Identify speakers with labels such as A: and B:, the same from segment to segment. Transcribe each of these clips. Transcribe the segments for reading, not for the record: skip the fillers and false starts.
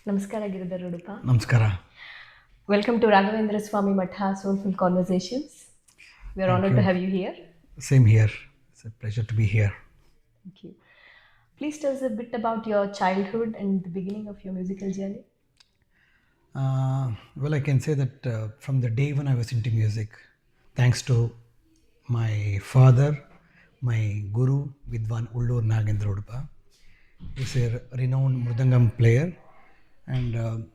A: Namaskara Giridhar Udupa.
B: Namaskara.
A: Welcome to Raghavendra Swami Matha Soulful Conversations. We are
B: Thank
A: honored to
B: you.
A: have you here.
B: Same here. It's a pleasure to be here.
A: Thank you. Please tell us a bit about your childhood and the beginning of your musical journey.
B: Well, I can say that from the day when I was into music, thanks to my father, my guru, Vidwan Ullur Giridhar Udupa. He's a renowned Mridangam player. And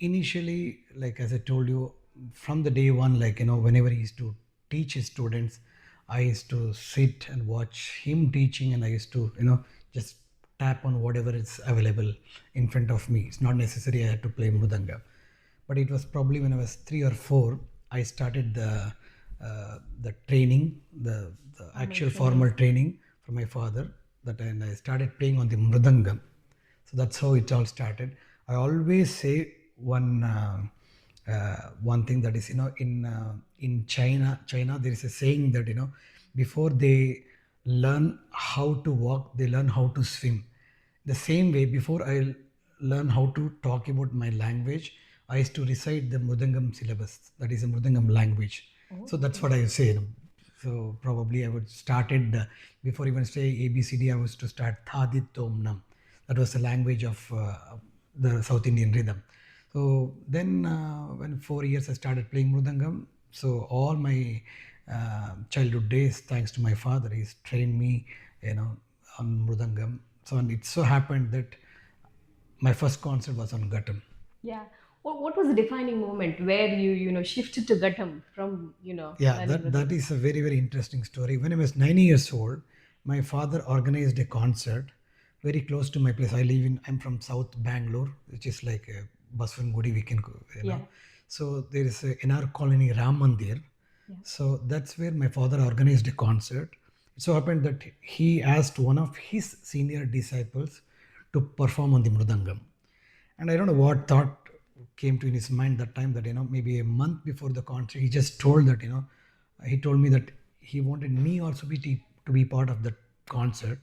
B: initially, like as I told you, from the day one, whenever he used to teach his students, I used to sit and watch him teaching, and I used to, just tap on whatever is available in front of me. It's not necessary I had to play Mridanga. But it was probably when I was 3 or 4, I started the training, the actual formal training from my father. And I started playing on the Mridangam. So that's how it all started. I always say one thing, that is, in China there is a saying that, before they learn how to walk, they learn how to swim. The same way, before I learn how to talk about my language, I used to recite the Mridangam syllabus, that is a Mridangam language. So that's what I say. So probably I would started before even say ABCD, I was to start Thadit Tom Nam. That was the language of the South Indian rhythm. So then when 4 years I started playing Mridangam, so all my childhood days, thanks to my father, he's trained me, on Mridangam. So and it so happened that my first concert was on Ghatam.
A: Yeah. What was the defining moment where you shifted to Ghatam from,
B: Yeah,
A: learning
B: that
A: Mridangam?
B: is a very, very interesting story. When I was 9 years old, my father organized a concert very close to my place. I'm from South Bangalore, which is like a Baswangudi, we can go,
A: Yeah.
B: So there is in our colony Ram Mandir.
A: Yeah.
B: So that's where my father organized a concert. It so happened that he asked one of his senior disciples to perform on the Mridangam. And I don't know what thought came to in his mind that time, that, maybe a month before the concert, he just told that, he told me that he wanted me also to be part of the concert.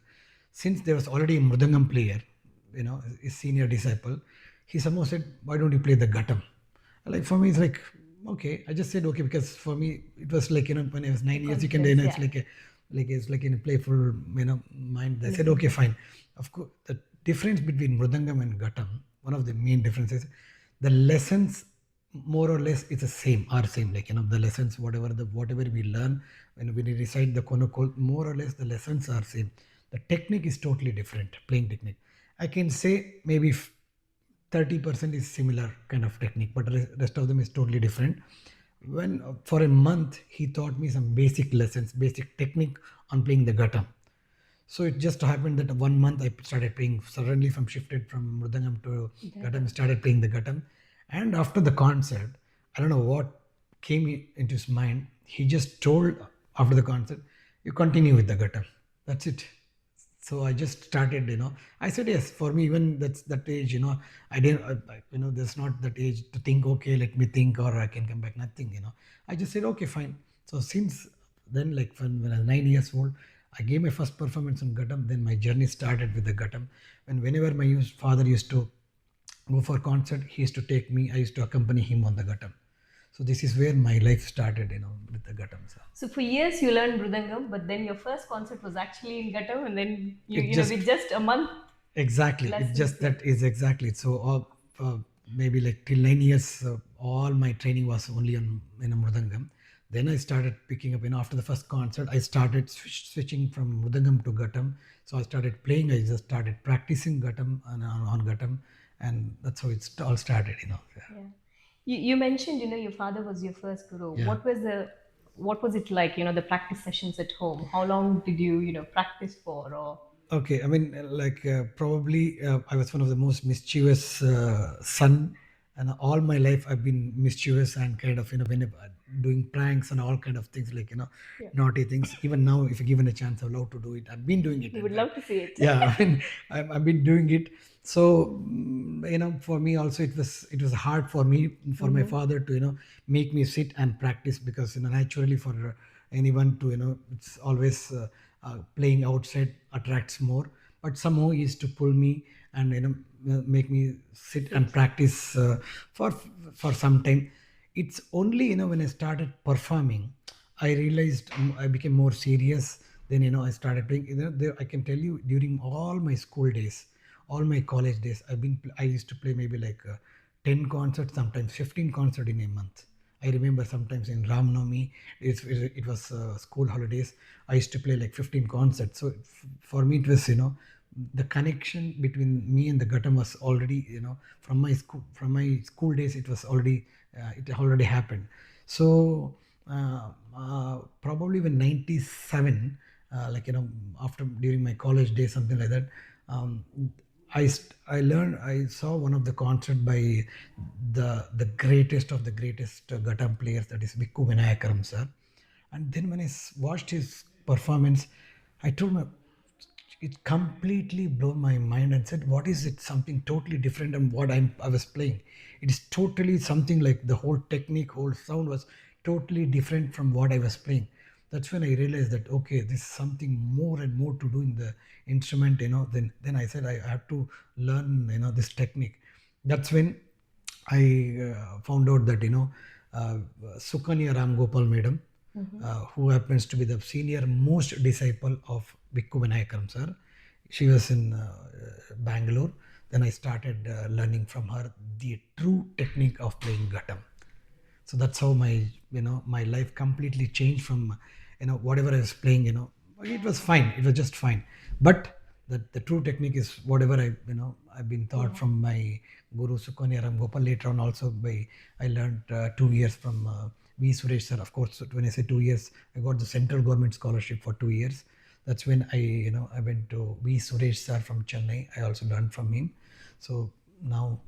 B: Since there was already a Mridangam player, his senior disciple, he somehow said, why don't you play the Ghatam? Like for me, it's like, okay. I just said okay, because for me, it was like, when I was 9 years, you can,
A: Confidence,
B: it's
A: yeah.
B: it's like in a playful, mind. I said, okay, fine. Of course, the difference between Mridangam and Ghatam, one of the main differences, the lessons more or less is the same, are same. Like, the lessons, whatever we learn when we recite the Konokol, more or less the lessons are same. The technique is totally different, playing technique. I can say maybe 30% is similar kind of technique, but rest of them is totally different. When for a month he taught me some basic lessons, basic technique on playing the Ghatam. So it just happened that 1 month I started playing. Suddenly, from shifted from Mridangam to Ghatam, started playing the Ghatam. And after the concert, I don't know what came into his mind. He just told after the concert, "You continue with the Ghatam. That's it." So I just started. I said yes. For me, even that's that age. I didn't. There's not that age to think. Okay, let me think, or I can come back. Nothing. I just said okay, fine. So since then, like when I was 9 years old, I gave my first performance on Ghatam. Then my journey started with the Ghatam. And whenever my father used to go for concert, he used to take me. I used to accompany him on the Ghatam. So this is where my life started, with the Ghatam. So
A: So for years you learned Mridangam, but then your first concert was actually in Ghatam, and then
B: it just
A: with just a month
B: exactly, it
A: lessons.
B: just
A: Yeah.
B: that is exactly. So maybe like till 9 years, all my training was only on in a Mridangam. Then I started picking up. After the first concert, I started switching from Mridangam to Ghatam. So I started playing. I just started practicing Ghatam on Ghatam, and that's how it all started. Yeah.
A: Yeah. You mentioned, your father was your first guru.
B: Yeah.
A: What was it like, the practice sessions at home? How long did you, practice for? Or
B: Okay, I mean, probably I was one of the most mischievous son, and all my life I've been mischievous and kind of, when doing pranks and all kind of things, like,
A: yeah,
B: naughty things. Even now, if given a chance, I'm allowed to do it. I've been doing it,
A: you
B: in
A: would
B: fact.
A: love to see it.
B: Yeah, I mean, I've been doing it. So, for me also, it was hard for me, for my father to, make me sit and practice, because, naturally for anyone to, it's always playing outside attracts more. but somehow he used to pull me and make me sit and practice for some time. It's only when I started performing, I realized I became more serious. Then I started playing. I can tell you, during all my school days, all my college days, I used to play maybe like 10 concerts, sometimes 15 concerts in a month. I remember sometimes in Ramnami, it was school holidays. I used to play like 15 concerts. So for me, it was the connection between me and the Ghatam was already from my school days. It already happened. So probably when 97, like after during my college days, something like that. Um, I saw one of the concert by the greatest of the greatest Ghatam players, that is Vikku Vinayakaram sir. And then when watched his performance, I told my it completely blew my mind and said, what is it? Something totally different than what I was playing. It is totally something like the whole technique, whole sound was totally different from what I was playing. That's when I realized that, okay, this is something more and more to do in the instrument, then I said I have to learn, this technique. That's when I found out that, Sukanya Ram Gopal Madam, who happens to be the senior most disciple of Bikku Vinayakaram sir. She was in Bangalore. Then I started learning from her the true technique of playing Ghatam. So that's how my life completely changed from whatever I was playing. It was fine. It was just fine. But the true technique is whatever I've been taught from my guru Sukanya Ram Gopal. Later on, also I learned 2 years from V. Suresh sir. Of course, when I say 2 years, I got the central government scholarship for 2 years. That's when I went to V. Suresh sir from Chennai. I also learned from him. So now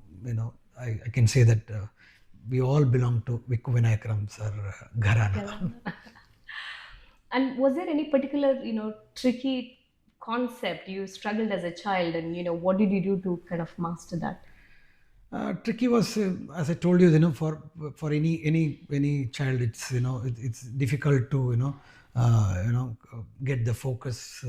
B: I can say that we all belong to Vikku Vinayakaram sir Gharana.
A: And was there any particular, tricky concept you struggled as a child, and what did you do to kind of master that?
B: Tricky was, as I told you, for any child, it's difficult to get the focus,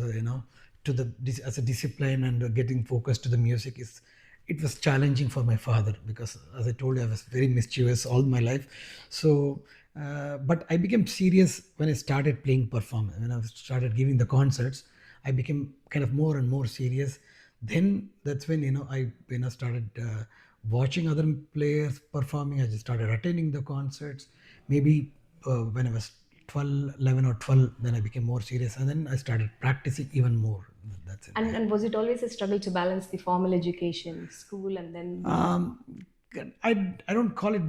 B: to as a discipline, and getting focus to the music is. It was challenging for my father because, as I told you, I was very mischievous all my life. So, but I became serious when I started playing performance. When I started giving the concerts, I became kind of more and more serious. Then that's when I started watching other players performing. I just started attending the concerts. Maybe when I was 12, 11 or 12, then I became more serious, and then I started practicing even more. That's it.
A: And was it always a struggle to balance the formal education, school, and then
B: I don't call it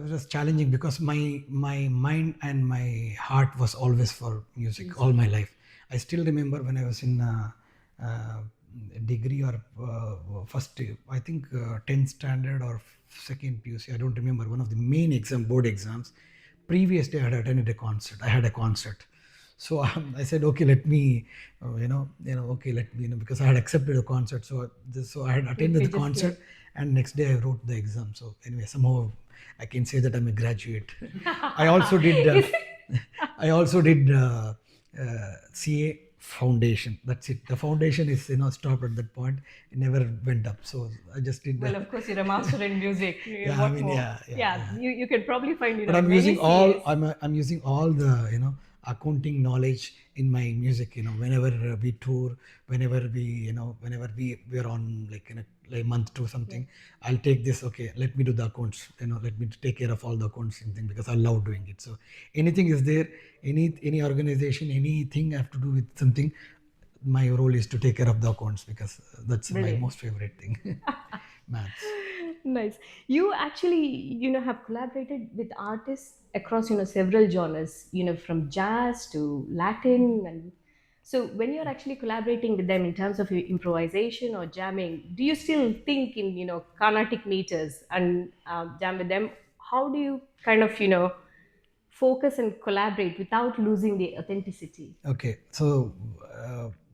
B: just challenging because my mind and my heart was always for music all my life. I still remember when I was in uh, degree or first, I think 10th standard or second PUC, I don't remember, one of the main board exams. Previous day I had attended a concert. I had a concert. So I said, okay, let me, okay, let me, because I had accepted a concert. So I had attended the concert, and next day I wrote the exam. So anyway, somehow I can say that I'm a graduate. I also did, I also did CA foundation. That's it. The foundation is stopped at that point. It never went up. So I just did.
A: well, of course, you're a master in music.
B: Yeah,
A: What
B: I mean,
A: more?
B: yeah.
A: You can probably find
B: But I'm
A: many
B: using all
A: CAs.
B: I'm using all the accounting knowledge in my music. Whenever we tour, whenever we're on like in a month to something, I'll take this. Okay, let me do the accounts. Let me take care of all the accounts and thing because I love doing it. So anything is there, any organization, anything I have to do with something. My role is to take care of the accounts because that's my
A: Brilliant.
B: most favorite thing. Maths.
A: Nice. You actually, have collaborated with artists across, several genres, from jazz to Latin. And so when you're actually collaborating with them in terms of your improvisation or jamming, do you still think in, Carnatic meters and jam with them? How do you kind of, focus and collaborate without losing the authenticity?
B: Okay, so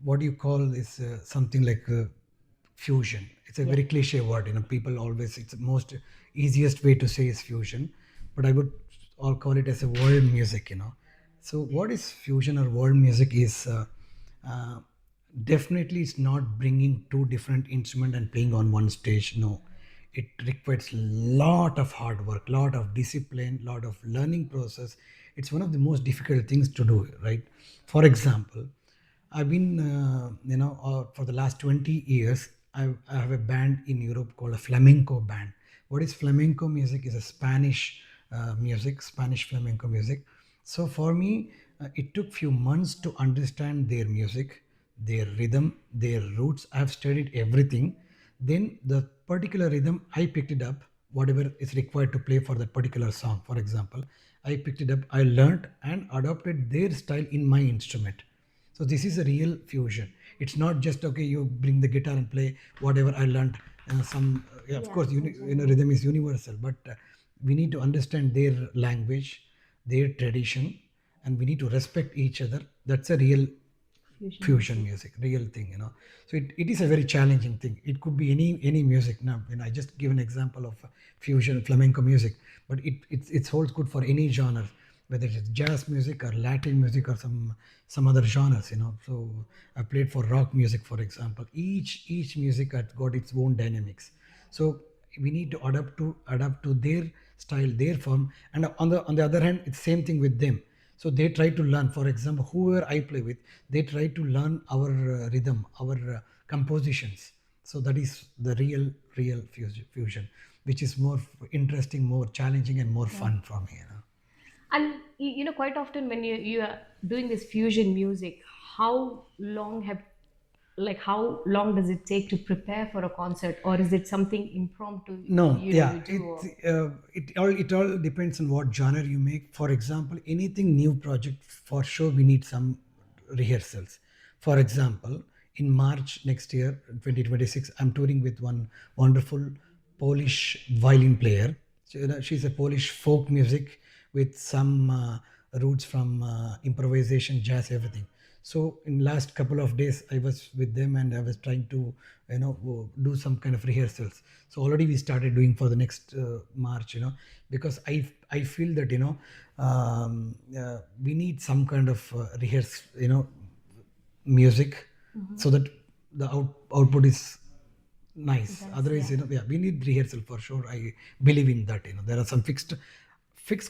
B: what do you call is something like fusion? It's a
A: Yeah.
B: very cliche word. People always, it's the most easiest way to say is fusion, but I would all call it as a world music. So what is fusion or world music is uh, Definitely it's not bringing two different instruments and playing on one stage. No, it requires lot of hard work, lot of discipline, lot of learning process. It's one of the most difficult things to do, right? For example, I've been for the last 20 years I have a band in Europe called a flamenco band. What is flamenco music? Is a Spanish music, Spanish flamenco music. So for me, it took few months to understand their music, their rhythm, their roots. I have studied everything. Then the particular rhythm, I picked it up, whatever is required to play for that particular song. For example, I picked it up, I learned and adopted their style in my instrument. So this is a real fusion. It's not just okay. You bring the guitar and play whatever I learned. Some yeah, of
A: Yeah,
B: course,
A: exactly.
B: rhythm is universal, but we need to understand their language, their tradition, and we need to respect each other. That's a real
A: Fusion
B: fusion
A: music.
B: music, real thing, so it is a very challenging thing. It could be any music. Now I just give an example of fusion flamenco music, but it holds good for any genre, whether it's jazz music or Latin music or some other genres, so I played for rock music, for example. Each music has got its own dynamics. So we need to adapt to their style, their form. And on the other hand, it's same thing with them. So they try to learn. For example, whoever I play with, they try to learn our rhythm, our compositions. So that is the real fusion, which is more interesting, more challenging, and more
A: Yeah.
B: fun for me.
A: And quite often when you are doing this fusion music, how long have how long does it take to prepare for a concert, or is it something impromptu
B: No,
A: you
B: yeah,
A: do? Or,
B: it all depends on what genre you make. For example, anything new project, for sure we need some rehearsals. For example, in March next year, 2026, I'm touring with one wonderful Polish violin player. So, she's a Polish folk music with some roots from improvisation, jazz, everything. So in last couple of days, I was with them and I was trying to, do some kind of rehearsals. So already we started doing for the next March, because I feel that we need some kind of rehearse, music, so that the output is nice.
A: that's
B: Otherwise,
A: yeah.
B: yeah, we need rehearsal for sure. I believe in that. There are some fixed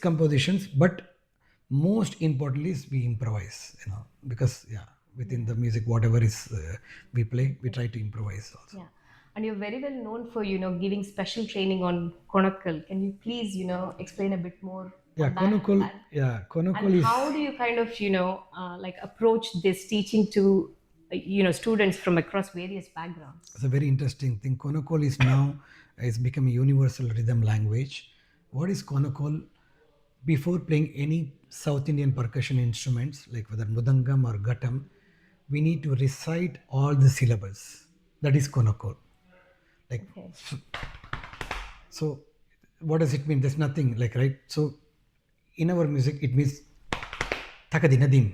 B: compositions, but most importantly is we improvise. Because yeah, within
A: Yeah.
B: the music, whatever is we play, we try to improvise also.
A: Yeah. And you're very well known for, giving special training on Konakal. Can you please, explain a bit more
B: Yeah,
A: on that?
B: Konokol.
A: And,
B: Yeah,
A: and
B: Konokol
A: how
B: is
A: do you kind of, approach this teaching to, students from across various
B: it's
A: backgrounds?
B: a very interesting thing. Konokol is now is become a universal rhythm language. What is Konokol? Before playing any South Indian percussion instruments, like whether Mridangam or Ghatam, we need to recite all the syllables. That is Konokol. Like,
A: Okay.
B: so, what does it mean? There's nothing like, right? So, in our music, it means takadinadim,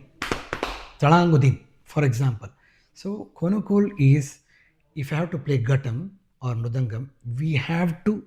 B: talangudim, for example. So, Konokol is, if I have to play Ghatam or Mridangam, we have to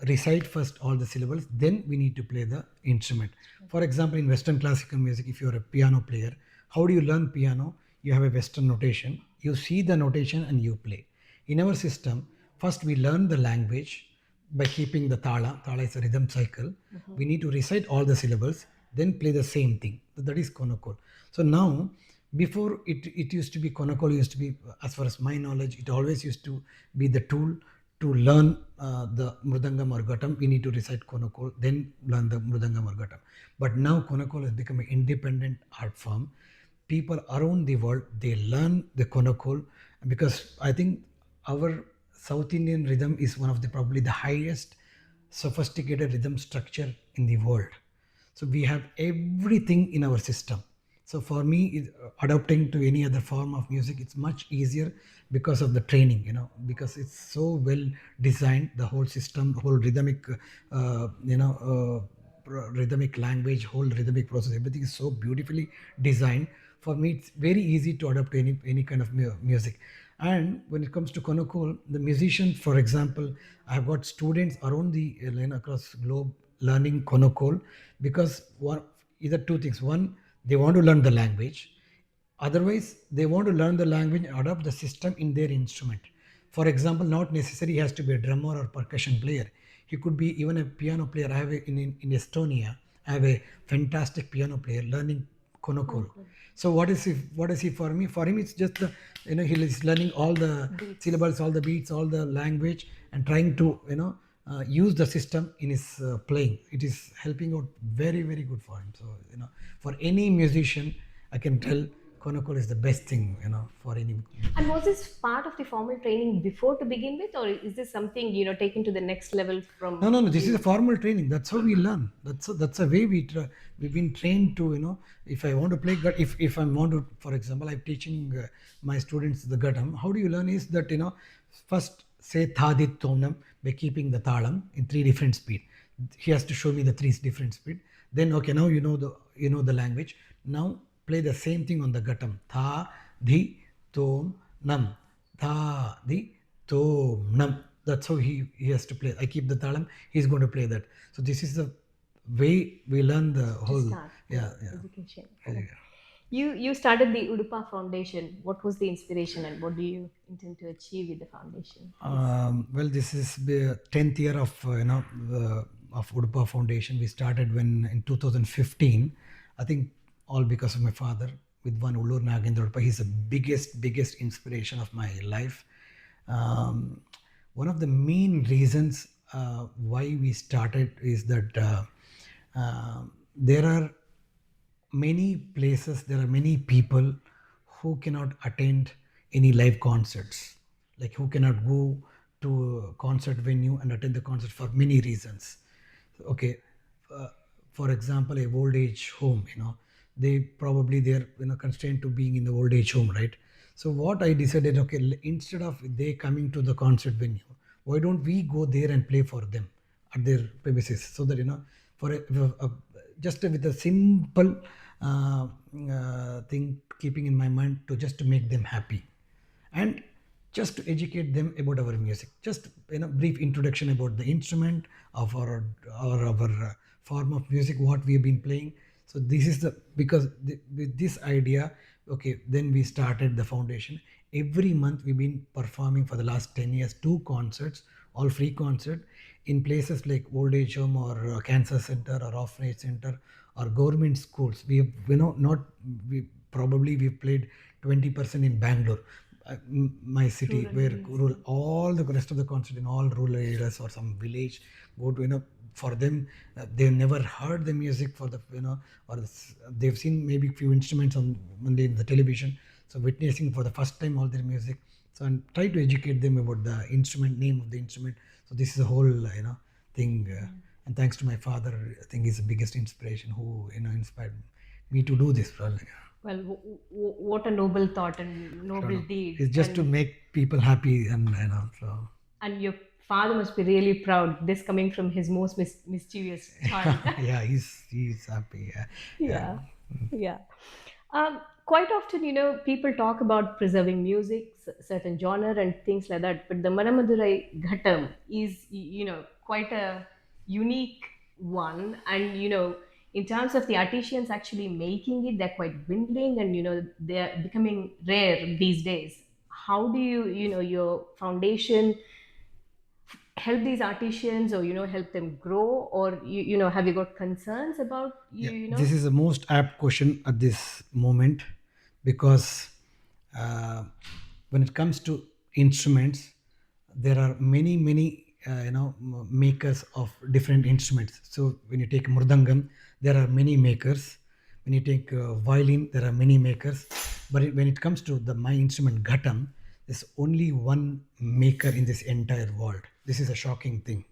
B: recite first all the syllables, then we need to play the instrument. For example, in Western classical music, if you're a piano player, how do you learn piano? You have a Western notation, you see the notation and you play. In our system, first we learn the language by keeping the tala is a rhythm cycle. We need to recite all the syllables, then play the same thing. That is konokol. So now, before it used to be konokol, used to be, as far as my knowledge, it always used to be the tool to learn the mridangam or ghatam. We need to recite konokol, then learn the mridangam or ghatam. But now konokol has become an independent art form. People around the world, they learn the konokol, because I think our South Indian rhythm is one of the probably the highest sophisticated rhythm structure in the world. So we have everything in our system. So for me, adapting to any other form of music, it's much easier because of the training, because it's so well designed, the whole system, whole rhythmic, rhythmic language, whole rhythmic process, everything is so beautifully designed. For me, it's very easy to adapt to any kind of music. And when it comes to konokol, the musicians, for example, I have got students around the across globe learning konokol, because one, either two things: one, they want to learn the language, Otherwise, they want to learn the language and adopt the system in their instrument. For example, not necessarily he has to be a drummer or percussion player. He could be even a piano player. I have in Estonia, I have a fantastic piano player learning konokol.
A: Cool.
B: So what is he for me? For him, it's just the, he is learning all the
A: Beats.
B: syllables, all the beats, all the language, and trying to use the system in his playing. It is helping out very very good for him. So for any musician, I can tell Konokol is the best thing for any.
A: And was this part of the formal training before to begin with, or is this something taken to the next level
B: No,
A: from
B: no, no. This is a
A: you?
B: formal training. That's how we learn. That's a way we've been trained to. If I want to play, if I want to, for example, I'm teaching my students the Ghatam. How do you learn? Is that first say Thadit Tonam by keeping the Talam in three different speed. He has to show me the three different speed. Then okay, now you know the language. Now play the same thing on the Ghatam. Tha, Di, Tom, Nam. Tha, Di, Tom, Nam. That's how he has to play. I keep the talam, he's going to play that. So this is the way we learn the
A: To
B: whole.
A: start
B: Yeah, yeah.
A: education.
B: Yeah.
A: You started the Udupa Foundation. What was the inspiration, and what do you intend to achieve with the foundation? Yes.
B: Well, this is the 10th year of of Udupa Foundation. We started when in 2015. I think all because of my father, Vidwan Ullur Giridhar Udupa. He's the biggest inspiration of my life. Um, One of the main reasons why we started is that there are many places, there are many people who cannot attend any live concerts, like who cannot go to a concert venue and attend the concert for many reasons. Okay, uh, for example, a old age home, they're constrained to being in the old age home, right? So what I decided, okay, instead of they coming to the concert venue, why don't we go there and play for them at their premises, so that for just with a simple thing keeping in my mind, to just to make them happy, and just to educate them about our music, just brief introduction about the instrument of our form of music what we have been playing. So this is with this idea, okay, then we started the foundation. Every month we've been performing for the last 10 years, two concerts, all free concert, in places like old age home or cancer center or orphanage center or government schools. We have not we probably we played 20% in Bangalore, my city,
A: Rural
B: where
A: areas.
B: all the rest of the concert in all rural areas or some village, go to for them, they've never heard the music for the or they've seen maybe few instruments on the television, so witnessing for the first time all their music. So and try to educate them about the instrument, name of the instrument. So this is a whole thing, and thanks to my father, I think he's the biggest inspiration who inspired me to do this probably.
A: Well, what a noble thought and
B: I don't
A: noble
B: know.
A: deed.
B: It's just to make people happy, and so.
A: And your father must be really proud. This coming from his most mischievous child.
B: Yeah, he's happy. Yeah, yeah.
A: Yeah, yeah. Quite often, people talk about preserving music, certain genre, and things like that. But the Manamadurai Ghatam is, quite a unique one. And, in terms of the artisans actually making it, they're quite dwindling, and, they're becoming rare these days. How do you, your foundation help these artisans, or help them grow, or have you got concerns about
B: Yeah, this is the most apt question at this moment, because uh, when it comes to instruments, there are many makers of different instruments. So when you take Mridangam, there are many makers. When you take violin, there are many makers. But when it comes to my instrument Ghatam, there's only one maker in this entire world. This is a shocking thing.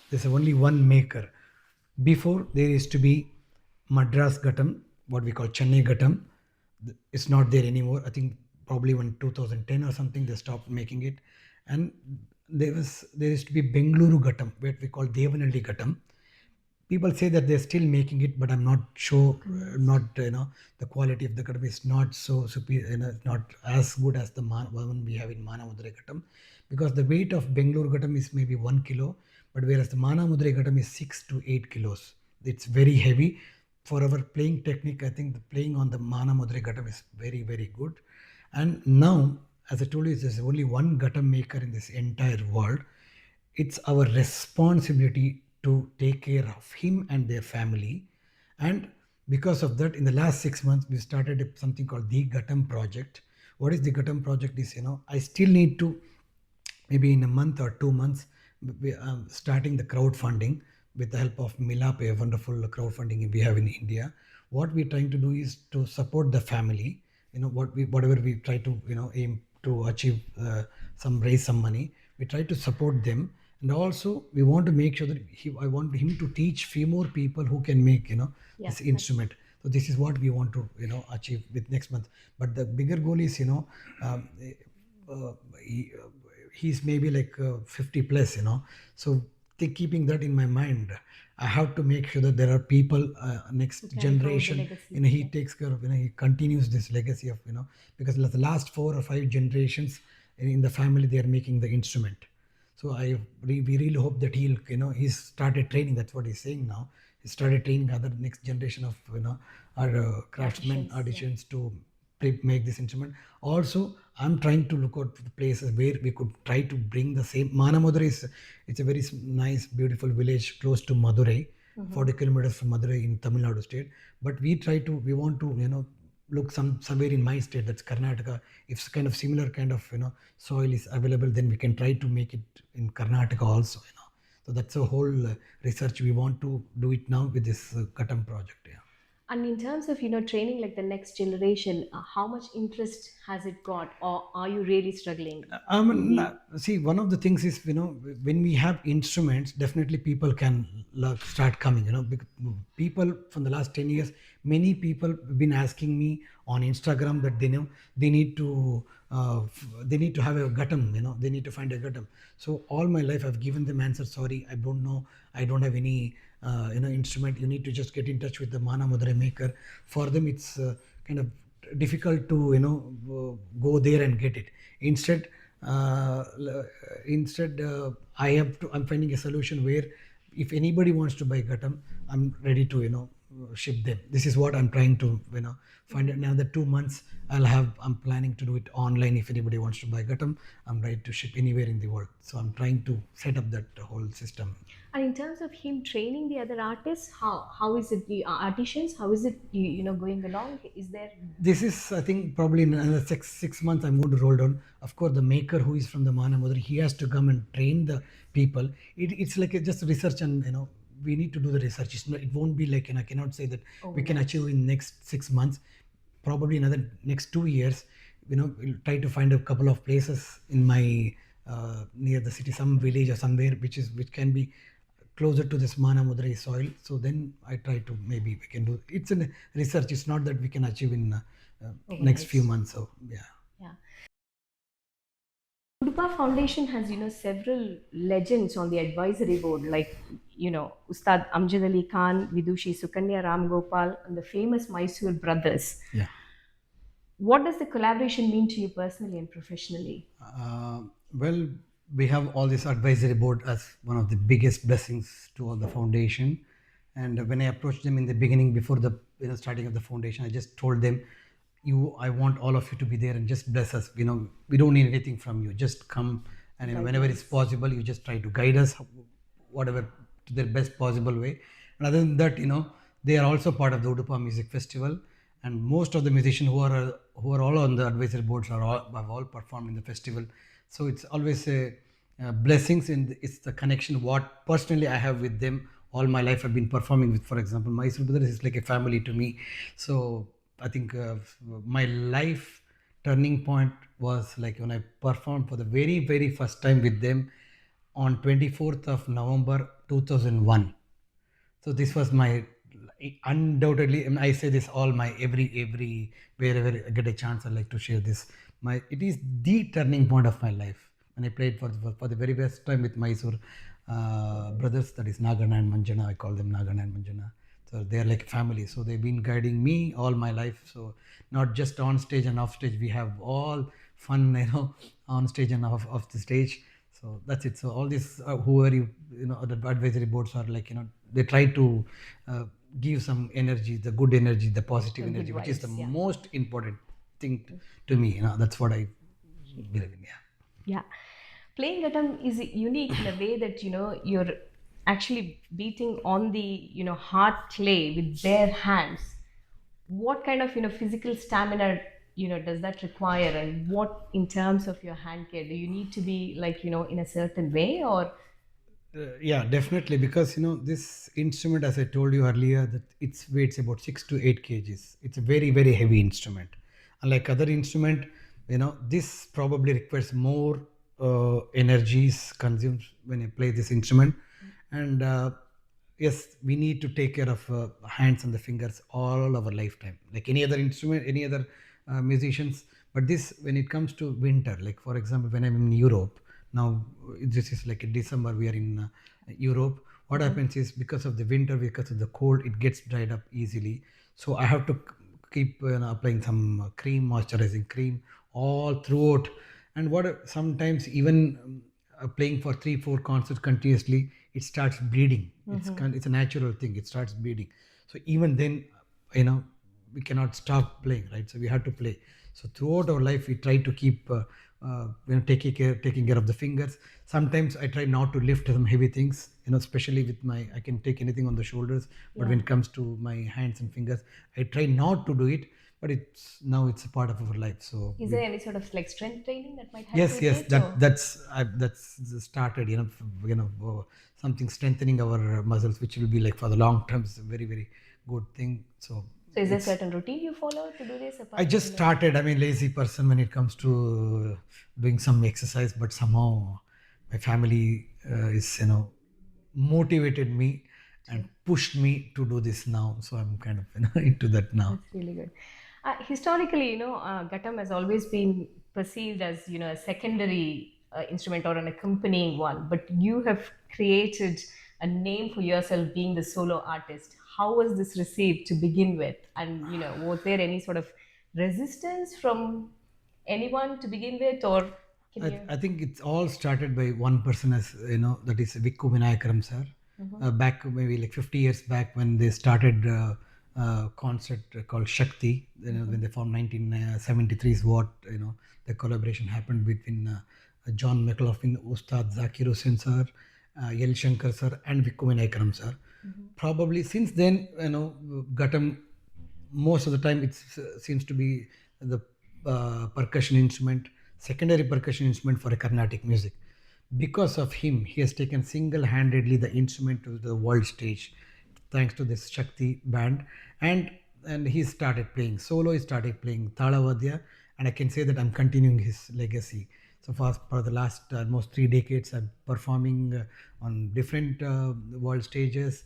B: There's only one maker. Before, there used to be Madras Ghatam, what we call Chennai Ghatam. It's not there anymore. I think probably when 2010 or something they stopped making it. And there used to be Bengaluru Ghatam, what we call Devanalli Ghatam. People say that they're still making it, but I'm not sure. Not the quality of the Ghatam is not so superior. It's not as good as the one we have in Manamadurai Ghatam, because the weight of Bengaluru Ghatam is maybe 1 kilo, but whereas the Manamadurai Ghatam is 6 to 8 kilos. It's very heavy. for our playing technique, I think the playing on the Manamadurai Ghatam is very, very good. And now, as I told you, there's only one Ghatam maker in this entire world. It's our responsibility to take care of him and their family. And because of that, in the last 6 months, we started something called the Ghatam Project. What is the Ghatam Project? Is, I still need to, maybe in a month or 2 months, we are starting the crowdfunding with the help of Milap, a wonderful crowdfunding we have in India. What we're trying to do is to support the family. Whatever we try to aim to achieve, raise some money. We try to support them, and also we want to make sure that I want him to teach few more people who can make
A: Yeah,
B: this
A: that's
B: instrument. So this is what we want to achieve with next month. But the bigger goal is um, uh, he, uh, he's maybe like 50 plus, so keeping that in my mind, I have to make sure that there are people,
A: who
B: next
A: can grow the
B: generation,
A: legacy.
B: he
A: Yeah.
B: takes care of, he continues this legacy of, because the last 4 or 5 generations in the family, they are making the instrument. So we really hope that he'll, he's started training. That's what he's saying now. He started training other next generation of, our craftsmen,
A: Artisans. Yeah.
B: artisans to make this instrument. Also, I'm trying to look out for the places where we could try to bring the same. Manamadurai is, it's a very nice, beautiful village close to Madurai, 40 kilometers from Madurai in Tamil Nadu state. But we want to, look somewhere in my state, that's Karnataka. If kind of similar kind of soil is available, then we can try to make it in Karnataka also. So that's a whole research we want to do it now with this Ghatam project. Yeah.
A: And in terms of training like the next generation, how much interest has it got, or are you really struggling in the?
B: See, one of the things is, when we have instruments, definitely people can start coming. Because people from the last 10 years, many people have been asking me on Instagram that they know they need to they need to have a ghatam. They need to find a ghatam. So all my life I've given them answer. Sorry, I don't know. I don't have any instrument. You need to just get in touch with the Manamadurai maker. For them, it's kind of difficult to go there and get it. Instead, I'm finding a solution where if anybody wants to buy ghatam, I'm ready to ship them. This is what I'm trying to find out. Now the 2 months, I'm planning to do it online. If anybody wants to buy ghatam, I'm ready to ship anywhere in the world. So I'm trying to set up that whole system.
A: And in terms of him training the other artists, how is it the artisans? How is it going along? Is there?
B: This is, I think, probably in another six months, I'm going to roll down. Of course, the maker who is from the Manamadurai, he has to come and train the people. It's like just research, and we need to do the research. It won't be like, I cannot say that
A: Oh,
B: we can
A: nice.
B: achieve in next 6 months. Probably another next 2 years, we'll try to find a couple of places in my near the city, some village or somewhere which can be closer to this Manamadurai soil. So then I try to, maybe we can do. It's in research. It's not that we can achieve in next few
A: Overnight.
B: months. So yeah.
A: Yeah. Udupa Foundation has, several legends on the advisory board, like, Ustad Amjad Ali Khan, Vidushi Sukanya Ram Gopal, and the famous Mysore brothers.
B: Yeah.
A: What does the collaboration mean to you personally and professionally?
B: Well, we have all this advisory board as one of the biggest blessings to all the foundation. And when I approached them in the beginning, before the starting of the foundation, I just told them, I want all of you to be there and just bless us. We don't need anything from you. Just come, and whenever it's possible, you just try to guide us, whatever, to their best possible way. And other than that, they are also part of the Udupa Music Festival, and most of the musicians who are all on the advisory boards have all performed in the festival. So it's always a blessings, and it's the connection what personally I have with them. All my life I've been performing with, for example, Mysore Brothers is like a family to me. So I think my life turning point was like when I performed for the very, very first time with them on 24th of November 2001. So this was my, undoubtedly, and I say this all my every wherever I get a chance, I like to share this. It is the turning point of my life when I played for the very first time with Mysore brothers, that is Nagana and Manjana. I call them Nagana and Manjana. So they are like family. So they've been guiding me all my life. So not just on stage and off stage, we have all fun, on stage and off the stage. So that's it. So all this, whoever the advisory boards are like, they try to give some energy, the good energy, the positive
A: Good
B: energy, which is the
A: vibes. Yeah.
B: most important thing to me. That's what I believe in. Yeah.
A: Yeah. Playing Ghatam is unique in a way that, you're actually beating on the, hard clay with bare hands. What kind of, physical stamina, does that require? And what, in terms of your hand care, do you need to be like, in a certain way or?
B: Yeah, definitely. Because this instrument, as I told you earlier, that its weights about 6 to 8 kgs. It's a very very heavy instrument. Unlike other instrument, this probably requires more energies consumed when I play this instrument, and yes, we need to take care of hands and the fingers all our lifetime, like any other instrument, any other musicians. But this, when it comes to winter, like for example, when I'm in Europe now, this is like in December, we are in Europe. What happens is, because of the winter, because of the cold, it gets dried up easily. So I have to keep applying some cream, moisturizing cream all throughout. And what sometimes even playing for 3 4 concerts continuously, it starts bleeding. It's a natural thing, it starts bleeding. So even then, you know we cannot stop playing, right? So we have to play. So throughout our life, we try to keep taking care of the fingers. Sometimes I try not to lift some heavy things, especially with my, I can take anything on the shoulders, but
A: Yeah.
B: when it comes to my hands and fingers, I try not to do it. But it's a part of our life. So
A: Is
B: we,
A: there any sort of like strength training that might help
B: yes,
A: with
B: yes,
A: it or?
B: that's started, something strengthening our muscles, which will be like for the long term, is a very very good thing. So
A: So is there a
B: it's,
A: certain routine you follow to do this
B: I
A: apart from,
B: just started. I mean, lazy person when it comes to doing some exercise, but somehow my family is, motivated me and pushed me to do this now. So I'm kind of, into that now.
A: That's really good. Historically, Ghatam has always been perceived as, a secondary instrument or an accompanying one, but you have created a name for yourself being the solo artist. How was this received to begin with? And, was there any sort of resistance from anyone to begin with, or can you?
B: I think it's all started by one person, as that is Vikku Vinayakaram sir. Back maybe like 50 years back, when they started concert called Shakti, when they formed 1973 is what, the collaboration happened between John McLaughlin, Ustad Zakir Hussain sir, Yel Shankar sir, and Vikku Vinayakaram sir. Probably since then, Ghatam, most of the time it seems to be the percussion instrument, secondary percussion instrument for a Carnatic music. Because of him, he has taken single-handedly the instrument to the world stage, thanks to this Shakti band, and he started playing solo. He started playing Talavadya, and I can say that I'm continuing his legacy. So for the last almost 3 decades, I'm performing on different world stages,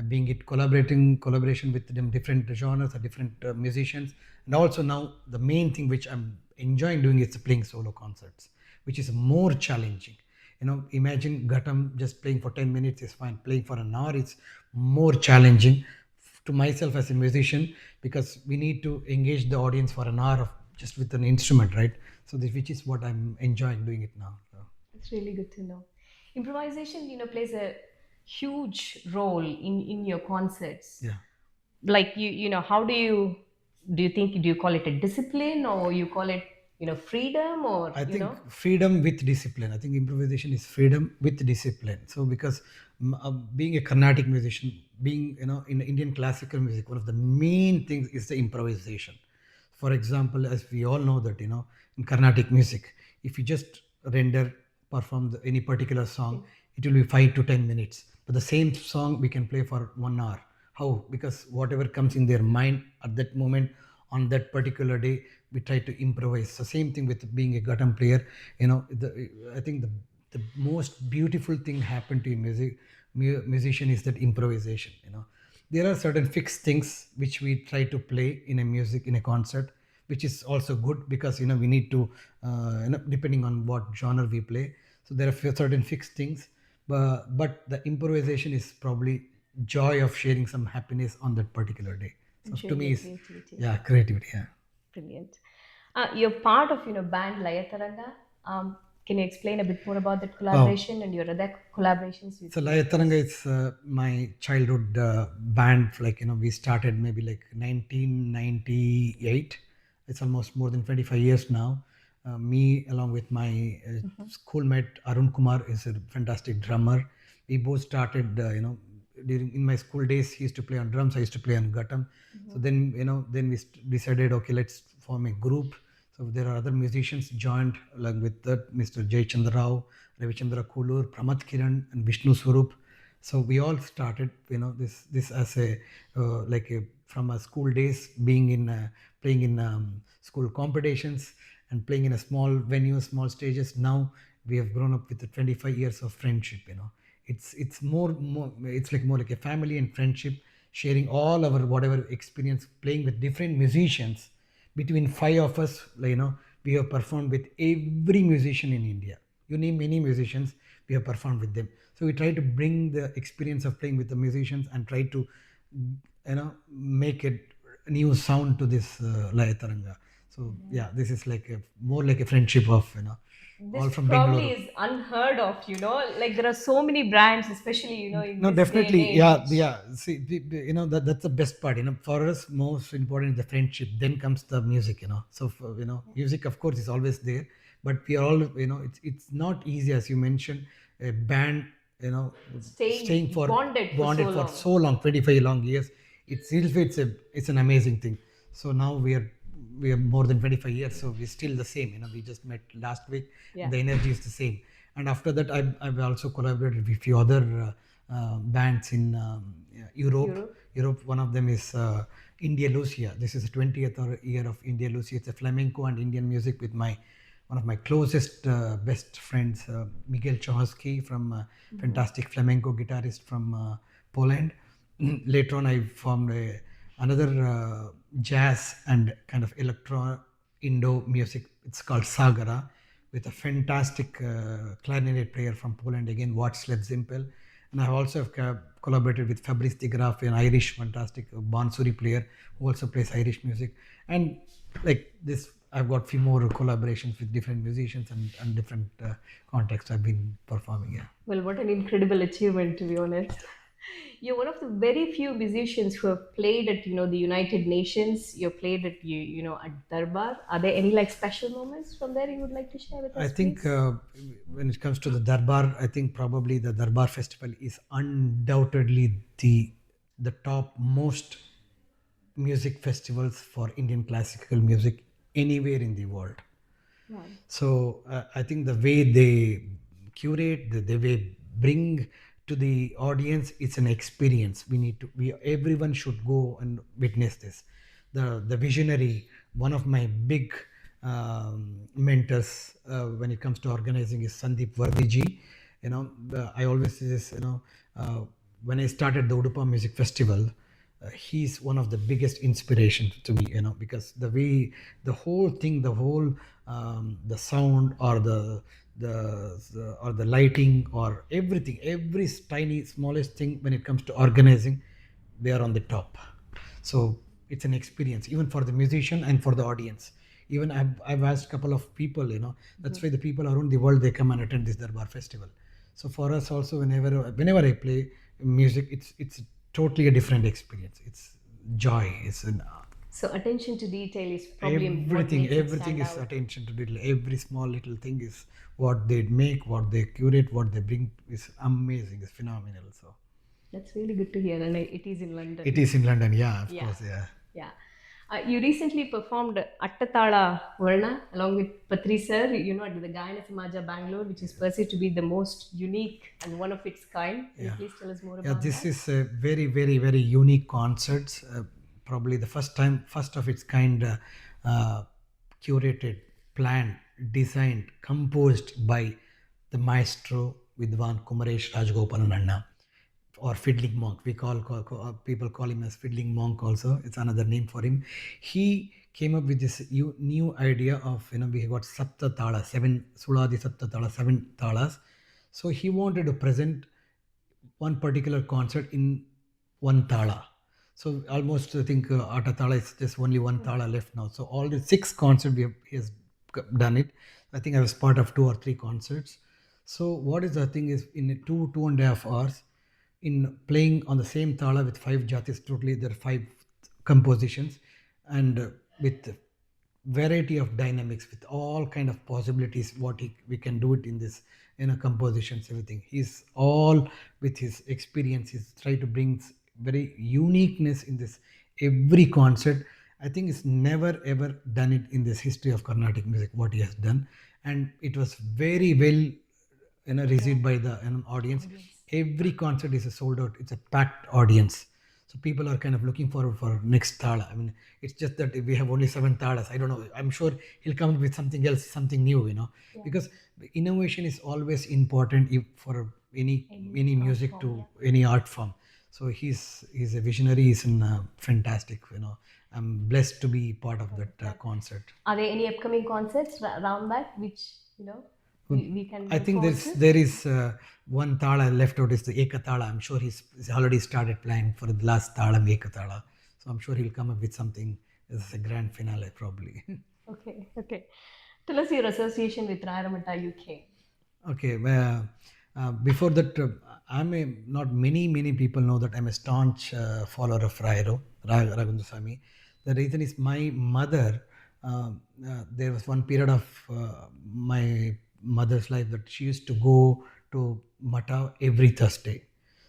B: being it collaboration with them, different genres or different musicians. And also now the main thing which I'm enjoying doing is playing solo concerts, which is more challenging. Imagine Ghatam just playing for 10 minutes is fine. Playing for an hour is more challenging to myself as a musician, because we need to engage the audience for an hour of just with an instrument, right? So this, which is what I'm enjoying doing it now. So,
A: It's really good to know. Improvisation, plays a huge role in your concerts.
B: yeah.
A: Like how do you think, do you call it a discipline or you call it, freedom or,
B: I think freedom with discipline. I think improvisation is freedom with discipline. So because being a Carnatic musician, being in Indian classical music, one of the main things is the improvisation. For example, as we all know that in Carnatic music, if you just render perform any particular song, it will be 5 to 10 minutes. But the same song we can play for 1 hour. How? Because whatever comes in their mind at that moment, on that particular day, we try to improvise. So same thing with being a Ghatam player. I think the most beautiful thing happened to a musician is that improvisation. There are certain fixed things which we try to play in a music, in a concert, which is also good, because we need to depending on what genre we play. So there are certain fixed things, but the improvisation is probably joy of sharing some happiness on that particular day.
A: and
B: So to
A: showing
B: me
A: your
B: is,
A: creativity?
B: yeah, creativity. Yeah.
A: Brilliant. You're part of, band Layataranga. Can you explain a bit more about that
B: Oh,
A: collaboration and your other collaborations with
B: so
A: your
B: Layataranga
A: friends?
B: is my childhood band. Like, we started maybe like 1998. It's almost more than 25 years now. Me, along with my schoolmate Arun Kumar, is a fantastic drummer. We both started, during in my school days. He used to play on drums. I used to play on ghatam. So then, then we decided, okay, let's form a group. So there are other musicians joined, along with that, Mr. Jay Chandra Rao, Ravichandra Kulur, Pramat Kiran, and Vishnu Swarup. So we all started, this as a like a from our school days, being in playing in school competitions and playing in a small venue, small stages. Now we have grown up with the 25 years of friendship. It's more it's like more like a family and friendship, sharing all our whatever experience playing with different musicians. Between five of us, we have performed with every musician in India. You name many musicians, we have performed with them. So we try to bring the experience of playing with the musicians and try to, make a new sound to this Layataranga. So yeah, this is like a more like a friendship of,
A: This
B: all from
A: probably
B: Bengaluru.
A: is unheard of, like there are so many brands, especially, in
B: No,
A: this day and
B: definitely. Yeah,
A: age.
B: yeah. See, that's the best part. For us, most important is the friendship. Then comes the music. So, music, of course, is always there. But we are all, it's not easy, as you mentioned, a band, staying
A: Staying
B: for
A: bonded for so
B: bonded for
A: long.
B: so long, 25 long years. It's an amazing thing. So now we are more than 25 years, so we're still the same. We just met last week, and
A: Yeah.
B: the energy is the same. And after that, I've also collaborated with few other bands in Europe.
A: Europe.
B: Europe, one of them is India Lucia. This is the 20th year of India Lucia. It's a flamenco and Indian music with my one of my closest best friends, Miguel Chohowski, from fantastic flamenco guitarist from Poland. Later on, I formed another jazz and kind of electro Indo music. It's called Sagara, with a fantastic clarinet player from Poland, again, Václav Zimpel. And I also have collaborated with Fabrice de Graaf, an Irish fantastic bansuri player who also plays Irish music. And like this, I've got few more collaborations with different musicians and different contexts I've been performing. Yeah.
A: Well, what an incredible achievement, to be honest. You're one of the very few musicians who have played at, the United Nations. You played at, at Darbar. Are there any like special moments from there you would like to share with
B: I
A: us,
B: think
A: please?
B: when it comes to the Darbar, I think probably the Darbar festival is undoubtedly the top most music festivals for Indian classical music anywhere in the world.
A: Wow.
B: So I think the way they curate, the way bring to the audience, it's an experience. We everyone should go and witness this. The visionary, one of my big mentors when it comes to organizing is Sandeep Vardiji. I always say this. When I started the Udupa Music Festival, he's one of the biggest inspiration to me, because the way the whole thing, the whole the sound or the lighting or everything, every tiny smallest thing when it comes to organizing, they are on the top. So it's an experience even for the musician and for the audience. Even I've asked a couple of people, that's why the people around the world, they come and attend this Darbar festival. So for us also, whenever I play music, it's totally a different experience. It's joy. It's an
A: So attention to detail is probably what
B: everything.
A: makes it
B: Everything
A: stand
B: is
A: out.
B: attention to detail. Every small little thing is what they make, what they curate, what they bring is amazing. It's phenomenal. So
A: That's really good to hear, and it is in
B: it
A: London.
B: is in London. Yeah, of
A: Yeah,
B: course. Yeah.
A: yeah. You recently performed Attatala Varna along with Patri sir, at the Gayana Samaja Bangalore, which is perceived to be the most unique and one of its kind. Can you
B: Yeah.
A: please tell us more
B: Yeah,
A: about
B: this
A: that?
B: is a very, very, very unique concert. Probably the first of its kind, curated, planned, designed, composed by the maestro Vidwan Kumaresh Rajgopalan Anna, or fiddling monk. People call him as fiddling monk also. It's another name for him. He came up with this new idea of, we got Sapta Tala, seven Suladi Sapta Tala, seven talas. So he wanted to present one particular concert in one thala. So almost I think Ata Thala is just only one thala left now. So all the six concerts he has done it. I think I was part of 2 or 3 concerts. So what is the thing is in 2.5 hours in playing on the same thala with 5 jatis, totally there are 5 compositions, and with variety of dynamics, with all kind of possibilities what we can do it in this, compositions, everything. He's all with his experience, he's try to bring very uniqueness in this every concert. I think it's never ever done it in this history of Carnatic music what he has done, and it was very well received by the audience.
A: Audience.
B: Every concert is a sold out, it's a packed audience. So people are kind of looking forward for next thala. I mean, it's just that we have only 7 thalas. I don't know, I'm sure he'll come up with something else, something new, because innovation is always important if for any
A: art
B: music
A: form,
B: to
A: yeah.
B: any art form. So he's a visionary, he's in fantastic, I'm blessed to be part of that concert.
A: Are there any upcoming concerts around that which we can
B: I
A: look
B: think
A: forward to?
B: there is one thala left out, is the Eka Thala. I'm sure he's already started planning for the last thala, Eka Thala. So I'm sure he'll come up with something as a grand finale probably.
A: Okay, okay. Tell us your association with Rairamata UK.
B: Okay, before that, not many people know that I'm a staunch follower of Raghavendra Swami. The reason is my mother. There was one period of my mother's life that she used to go to Mata every Thursday.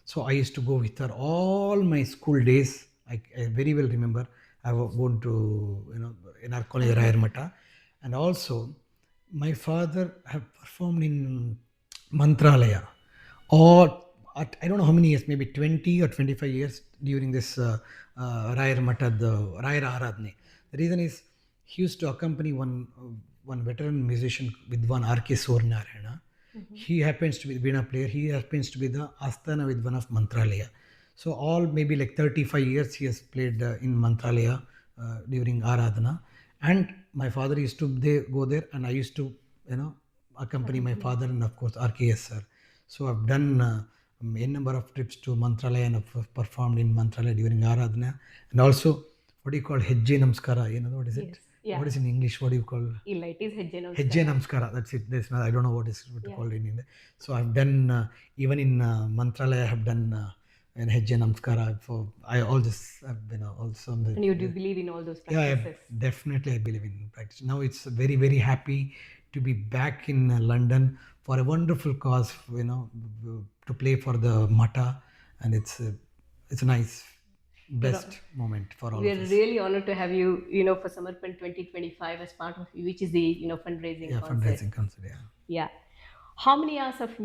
B: So I used to go with her all my school days. I very well remember. I was going to in our college Rayar Mata, and also my father have performed in Mantralaya, or I don't know how many years, maybe 20 or 25 years during this Rayar Mata, the Rayar Aradhane. The reason is he used to accompany one veteran musician, Vidwan R.K. Soornarayana. He happens to be the Veena player. He happens to be the Asthana Vidwan of Mantralaya. So all maybe like 35 years he has played in Mantralaya during Aradhana. And my father used to go there, and I used to, accompany my father and of course RKS sir. So I've done a number of trips to Mantralaya, and I've performed in Mantralaya during Aradhana. And also, what do you call Hejje Namaskara? You know, what is it?
A: Yes. Yeah.
B: What is in English? What do you call?
A: Illa, it is Hejje
B: Hejje
A: Namaskara.
B: Namaskara. That's it. I don't know what is called in India. So I've done even in Mantralaya. I have done in Hejje Namaskara. For I all this I've been also.
A: And you do believe in all those
B: Yeah,
A: practices?
B: definitely I believe in practice. Now it's very happy to be back in London for a wonderful cause. To play for the Mata, and it's a nice best moment for all
A: We
B: of
A: are
B: us.
A: really honored to have you, for Samarpan 2025 as part of which is the, fundraising
B: Yeah,
A: concert.
B: fundraising concert. Yeah.
A: Yeah. How many hours of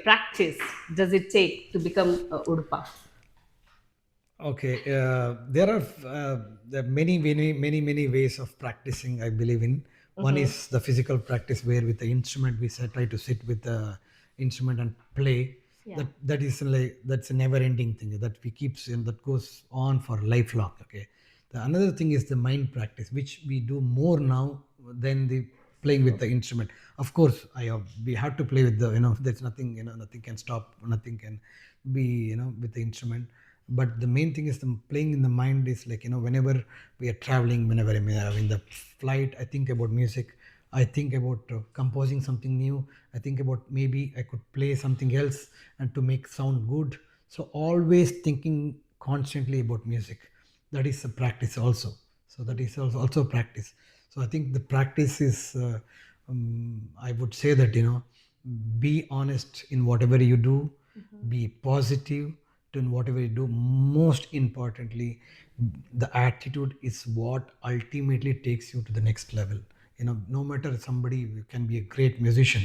A: practice does it take to become Udupa?
B: Okay, there are many ways of practicing. I believe in one is the physical practice, where with the instrument we try to sit with the instrument and play.
A: Yeah.
B: That is like that's a never-ending thing that we keeps and that goes on for lifelong. Okay, the another thing is the mind practice, which we do more now than the playing with the instrument. Of course, we have to play with the there's nothing nothing can stop, nothing can be with the instrument. But the main thing is the playing in the mind is like whenever we are traveling, whenever I'm in the flight, I think about music. I think about composing something new. I think about maybe I could play something else and to make sound good. So always thinking constantly about music. That is a practice also. So that is also practice. So I think the practice is I would say that be honest in whatever you do, be positive in whatever you do. Most importantly, the attitude is what ultimately takes you to the next level. No matter somebody can be a great musician,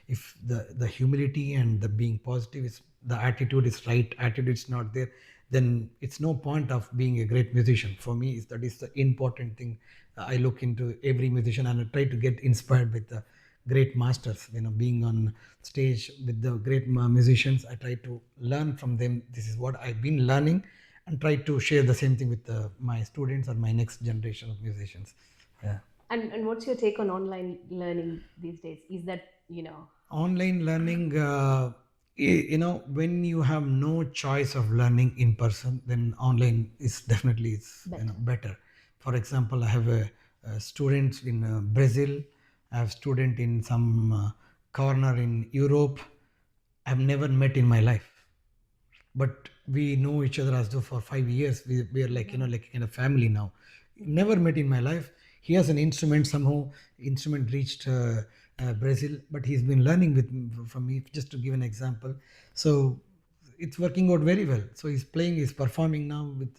B: if the humility and the being positive is the attitude is right, attitude is not there, then it's no point of being a great musician. For me, that is the important thing. I look into every musician and I try to get inspired with the great masters. Being on stage with the great musicians, I try to learn from them. This is what I've been learning, and try to share the same thing with my students or my next generation of musicians. Yeah.
A: And what's your take on online learning these days? Is that,
B: Online learning, when you have no choice of learning in person, then online is definitely better. For example, I have students in Brazil. I have student in some corner in Europe. I've never met in my life, but we know each other as though for 5 years. We are like, like in a family now. Never met in my life. He has an instrument. Somehow instrument reached Brazil, but he's been learning from me, just to give an example. So it's working out very well. So he's playing, he's performing now with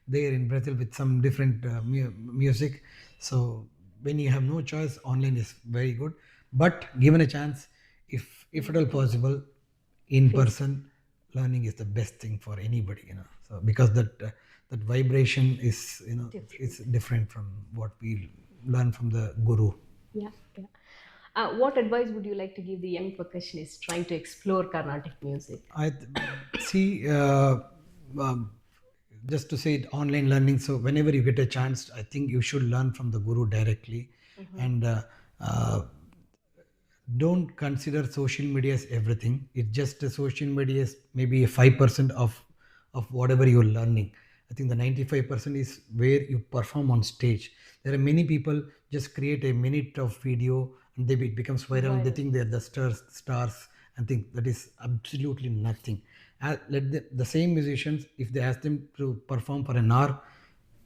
B: there in Brazil with some different music. So when you have no choice, online is very good. But given a chance, if at all possible, in person learning is the best thing for anybody. So because that vibration is, it's different from what we learn from the guru.
A: Yeah, yeah. What advice would you like to give the young percussionist trying to explore Carnatic music?
B: I see. Um, just to say it, online learning. So whenever you get a chance, I think you should learn from the guru directly, and uh, don't consider social media as everything. It's just a social media is maybe a 5% of whatever you're learning. I think the 95% is where you perform on stage. There are many people just create a minute of video and it becomes viral. They think they're the stars and think that is absolutely nothing. Let the same musicians, if they ask them to perform for an hour,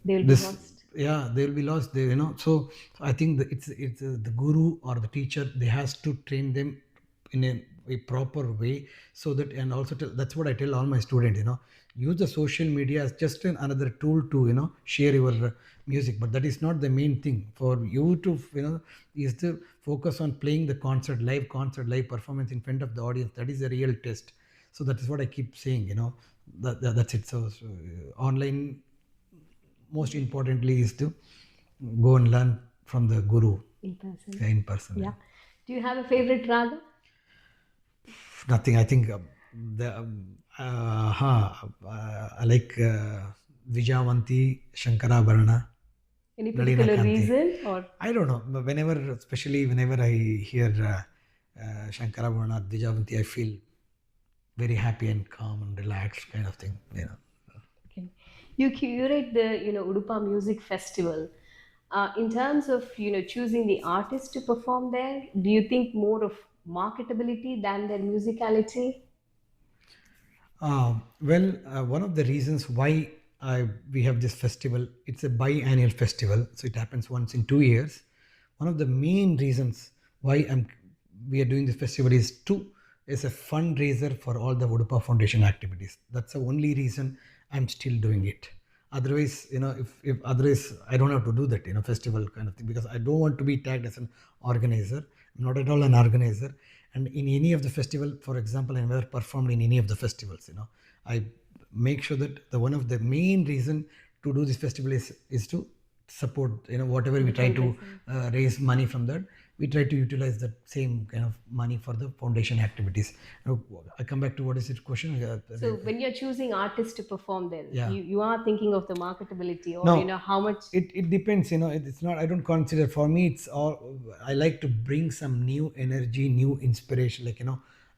A: They will be lost.
B: yeah, they will be lost. So I think that it's the guru or the teacher. They has to train them in a proper way, so that, and also that's what I tell all my students. Use the social media as just another tool to share your music, but that is not the main thing. For you to is to focus on playing the live performance in front of the audience. That is a real test. So that is what I keep saying. That's it. So online, most importantly, is to go and learn from the guru
A: In person.
B: in person.
A: Yeah. Do you have a favorite raga?
B: Nothing. I think I like Vijayavanti, Shankarabharana,
A: Any
B: Nalina
A: particular
B: Kanti.
A: reason or?
B: I don't know. But especially whenever I hear Shankarabharana, Vijayavanti, I feel very happy and calm and relaxed kind of thing.
A: Okay. You curate the Udupa Music Festival. In terms of choosing the artist to perform there, do you think more of marketability than their musicality?
B: One of the reasons why we have this festival, it's a biannual festival, so it happens once in 2 years. One of the main reasons why we are doing this festival is a fundraiser for all the Udupa Foundation activities. That's the only reason I'm still doing it. Otherwise, if otherwise I don't have to do that, festival kind of thing, because I don't want to be tagged as an organizer. I'm not at all an organizer. And in any of the festival, for example, I never performed in any of the festivals. I make sure that one of the main reason to do this festival is to support, whatever we try to raise money from that. We try to utilize that same kind of money for the foundation activities. I come back to what is your question?
A: So when you're choosing artists to perform there,
B: Yeah.
A: you are thinking of the marketability or
B: No.
A: how much.
B: It depends. It's not, I don't consider, for me it's all, I like to bring some new energy, new inspiration,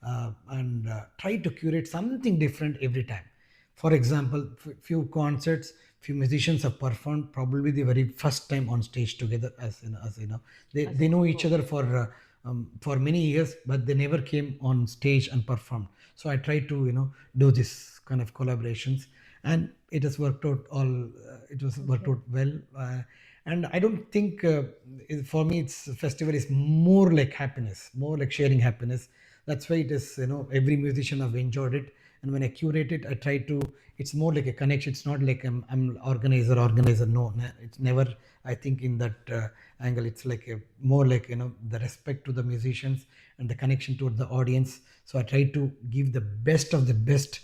B: and try to curate something different every time. For example, few concerts, few musicians have performed probably the very first time on stage together, they know each other for many years, but they never came on stage and performed. So I try to do this kind of collaborations, and it has worked out worked out well. And I don't think, for me, it's festival is more like happiness, more like sharing happiness. That's why it is, every musician have enjoyed it. And when I curate it, I try to, it's more like a connection. It's not like I'm organizer. No, it's never, I think, in that angle. It's like more like, the respect to the musicians and the connection to the audience. So I try to give the best of the best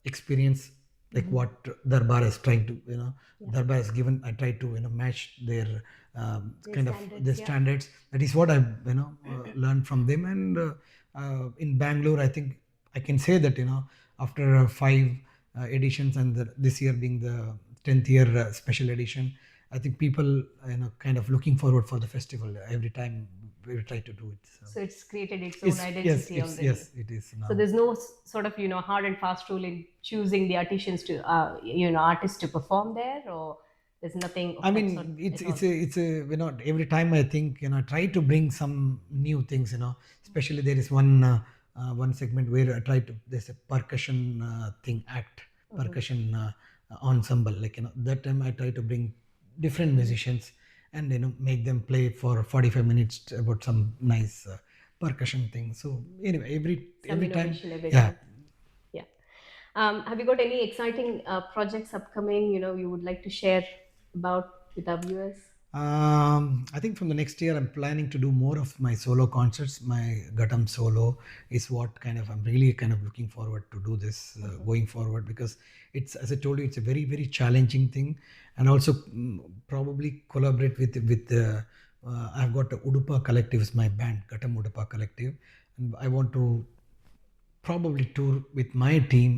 B: experience, like what Darbar is trying to, Darbar has given. I try to, match their kind of their standards. That is what I've, learned from them. And in Bangalore, I think I can say that, after 5 editions, and this year being the 10th year special edition, I think people, kind of looking forward for the festival every time we try to do it.
A: So it's created its own identity already.
B: Yes, it is now.
A: So there's no sort of hard and fast rule in choosing the artisans to artists to perform there, or There's nothing of
B: I
A: that
B: mean,
A: sort
B: it's
A: at
B: it's
A: all.
B: a it's a every time I think I try to bring some new things. Especially there is one segment where I try to there's a percussion thing act percussion ensemble, like that time I try to bring different musicians and make them play for 45 minutes about some nice percussion thing. So anyway,
A: Some
B: every time,
A: innovation every
B: yeah.
A: time. Yeah. Have you got any exciting projects upcoming, you would like to share about with our viewers?
B: I think from the next year, I'm planning to do more of my solo concerts. My Ghatam solo is what I'm really kind of looking forward to do this going forward, because it's, as I told you, it's a very, very challenging thing. And also probably collaborate I've got a Udupa Collective is my band, Ghatam Udupa Collective. And I want to probably tour with my team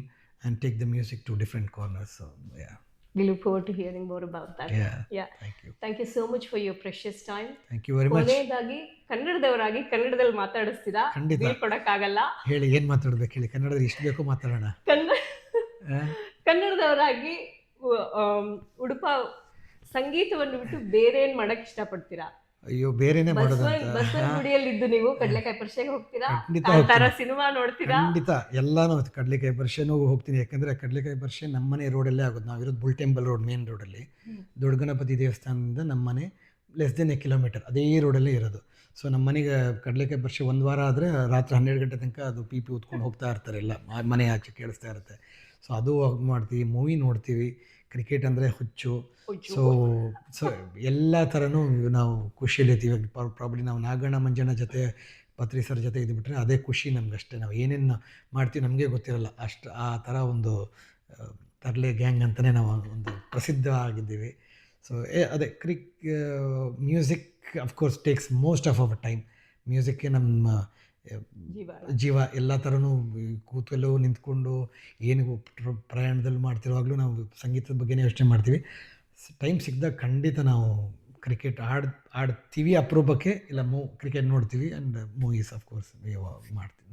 B: and take the music to different corners. So, yeah.
A: We look forward to hearing more about that.
B: Yeah.
A: Yeah.
B: Thank you.
A: Thank you so much for your precious time.
B: Thank you very much.
A: ಕೊನೆಯದಾಗಿ ಕನ್ನಡದವರಾಗಿ ಕನ್ನಡದಲ್ಲಿ ಮಾತಾಡಿಸ್ತೀರಾ?
B: ಖಂಡಿತ.
A: ಬೀಳ್ಕೊಡಕ್ಕಾಗಲ್ಲ.
B: ಹೇಳಿ, ಏನು ಮಾತಾಡ್ಬೇಕು ಹೇಳಿ, ಕನ್ನಡದಲ್ಲಿ ಎಷ್ಟು ಬೇಕೋ ಮಾತಾಡೋಣ.
A: ಕನ್ನಡದವರಾಗಿ ಉಡುಪ ಸಂಗೀತವನ್ನು ಬಿಟ್ಟು ಬೇರೆ ಏನ್ ಮಾಡಕ್ ಇಷ್ಟಪಡ್ತೀರಾ?
B: ಅಯ್ಯೋ, ಬೇರೆನೆ ಮಾಡೋದಂತ.
A: ಬಸವನಗುಡಿಯಲ್ಲಿ ಇದ್ದು ನೀವು ಕಡ್ಲೆಕಾಯಿ ಪರಿಷೆಗೆ ಹೋಗ್ತೀರಾ?
B: ಖಂಡಿತ
A: ಕಾಂತಾರ ಸಿನಿಮಾ ನೋಡ್ತೀರಾ?
B: ಖಂಡಿತ ಎಲ್ಲಾನು ಕಡ್ಲೆಕಾಯಿ ಪರಿಷೆನೂ ಹೋಗ್ತೀನಿ. ಯಾಕಂದ್ರೆ ಕಡ್ಲೆಕಾಯಿ ಪರಿಷೆ ನಮ್ಮನೆ ರೋಡಲ್ಲೇ ಆಗೋದು. ನಾವಿರೋದು ಬುಲ್ ಟೆಂಪಲ್ ರೋಡ್, ಮೇನ್ ರೋಡಲ್ಲಿ. ದೊಡ್ಡ ಗಣಪತಿ ದೇವಸ್ಥಾನದಿಂದ ನಮ್ಮನೆ ಲೆಸ್ ದೆನ್ 1 ಕಿಲೋಮೀಟರ್ ಅದೇ ರೋಡಲ್ಲೇ ಇರೋದು. ಸೊ ನಮ್ಮ ಮನೆಗೆ ಕಡಲೆಕಾಯಿ ಪರಿಷೆ ಒಂದು ವಾರ ಆದರೆ ರಾತ್ರಿ 12 ಗಂಟೆ ತನಕ ಅದು ಪಿ ಊದ್ಕೊಂಡು ಹೋಗ್ತಾ ಇರ್ತಾರೆ, ಎಲ್ಲ ಮನೆ ಆಚೆ ಕೇಳಿಸ್ತಾ ಇರುತ್ತೆ. ಸೊ ಅದು ಮಾಡ್ತೀವಿ, ಮೂವಿ ನೋಡ್ತೀವಿ, ಕ್ರಿಕೆಟ್ ಅಂದರೆ ಹುಚ್ಚು. ಸೊ ಎಲ್ಲ ಥರನೂ ನಾವು ಖುಷಿಯಲ್ಲಿರ್ತೀವಿ. ಪ್ರಾಬ್ಲಿ ನಾವು ನಾಗಣ್ಣ ಮಂಜಣ್ಣ ಜೊತೆ, ಪತ್ರಿ ಸರ್ ಜೊತೆ ಇದ್ಬಿಟ್ರೆ ಅದೇ ಖುಷಿ ನಮಗಷ್ಟೇ. ನಾವು ಏನೇನು ಮಾಡ್ತೀವಿ ನಮಗೆ ಗೊತ್ತಿರಲ್ಲ ಅಷ್ಟು. ಆ ಥರ ಒಂದು ತರ್ಲೆ ಗ್ಯಾಂಗ್ ಅಂತಲೇ ನಾವು ಒಂದು ಪ್ರಸಿದ್ಧ ಆಗಿದ್ದೀವಿ. ಸೊ ಅದೇ music of course takes most of our time. ಮ್ಯೂಸಿಕ್ಗೆ ನಮ್ಮ ಜೀವ. ಎಲ್ಲ ಥರನೂ ಕೂತಲ್ಲೂ ನಿಂತ್ಕೊಂಡು ಏನು ಪ್ರಯಾಣದಲ್ಲಿ ಮಾಡ್ತಿರುವಾಗಲೂ ನಾವು ಸಂಗೀತದ ಬಗ್ಗೆನೇ ಯೋಚನೆ ಮಾಡ್ತೀವಿ. ಟೈಮ್ ಸಿಕ್ಕಿದಾಗ ಖಂಡಿತ ನಾವು ಕ್ರಿಕೆಟ್ ಆಡ್ತೀವಿ, ಅಪರೂಪಕ್ಕೆ. ಇಲ್ಲ ಕ್ರಿಕೆಟ್ ನೋಡ್ತೀವಿ. ಆ್ಯಂಡ್ ಮೂವೀಸ್ ಅಫ್ಕೋರ್ಸ್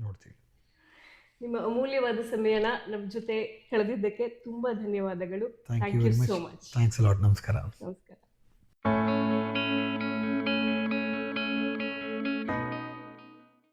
B: ನೋಡ್ತೀವಿ.
A: ನಿಮ್ಮ ಅಮೂಲ್ಯವಾದ ಸಮಯನ ನಮ್ಮ ಜೊತೆ ಕಳೆದಿದ್ದಕ್ಕೆ ತುಂಬ ಧನ್ಯವಾದಗಳು.
B: Thank you very much.
A: So much.
B: Thanks a lot. ನಮಸ್ಕಾರ.
A: ನಮಸ್ಕಾರ.